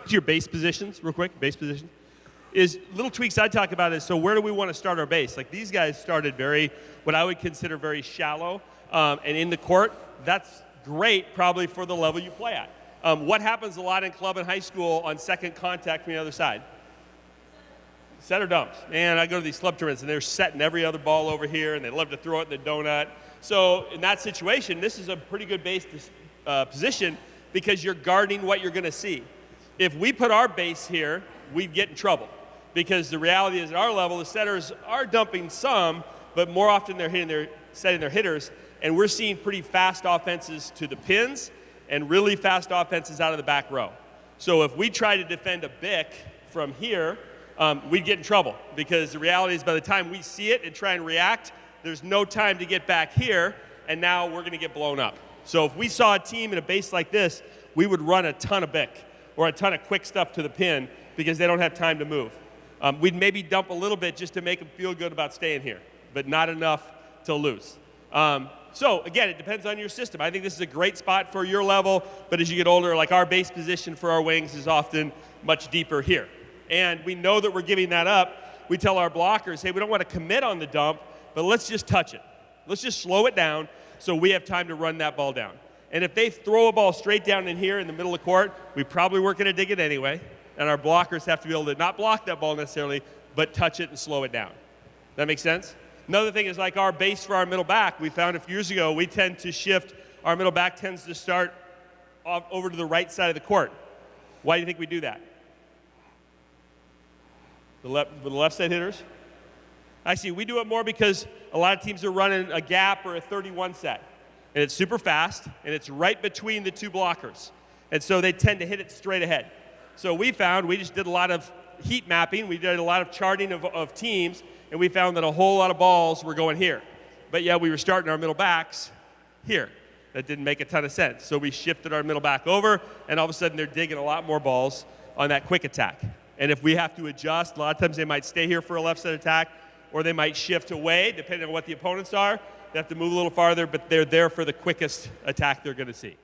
to your base positions real quick, base positions, is little tweaks I talk about is, so where do we want to start our base? Like these guys started what I would consider very shallow, and in the court, that's great probably for the level you play at. What happens a lot in club and high school on second contact from the other side? Set or dumps. Man, I go to these club tournaments and they're setting every other ball over here and they love to throw it in the donut. So in that situation, this is a pretty good base position because you're guarding what you're going to see. If we put our base here, we'd get in trouble because the reality is at our level, the setters are dumping some, but more often they're setting their hitters, and we're seeing pretty fast offenses to the pins and really fast offenses out of the back row. So if we try to defend a BIC from here, we'd get in trouble because the reality is by the time we see it and try and react, there's no time to get back here, and now we're going to get blown up. So if we saw a team in a base like this, we would run a ton of BIC or a ton of quick stuff to the pin because they don't have time to move. We'd maybe dump a little bit just to make them feel good about staying here, but not enough to lose. So again, it depends on your system. I think this is a great spot for your level, but as you get older, like our base position for our wings is often much deeper here. And we know that we're giving that up. We tell our blockers, hey, we don't want to commit on the dump, but let's just touch it. Let's just slow it down so we have time to run that ball down. And if they throw a ball straight down in here in the middle of the court, we probably weren't going to dig it anyway. And our blockers have to be able to not block that ball necessarily, but touch it and slow it down. That make sense? Another thing is like our base for our middle back. We found a few years ago, we tend to shift, our middle back tends to start over to the right side of the court. Why do you think we do that? The left side hitters? I see, we do it more because a lot of teams are running a gap or a 31 set. And it's super fast, and it's right between the two blockers. And so they tend to hit it straight ahead. So we just did a lot of heat mapping. We did a lot of charting of teams, and we found that a whole lot of balls were going here. But yeah, we were starting our middle backs here. That didn't make a ton of sense. So we shifted our middle back over, and all of a sudden they're digging a lot more balls on that quick attack. And if we have to adjust, a lot of times they might stay here for a left side attack, or they might shift away, depending on what the opponents are. They have to move a little farther, but they're there for the quickest attack they're going to see.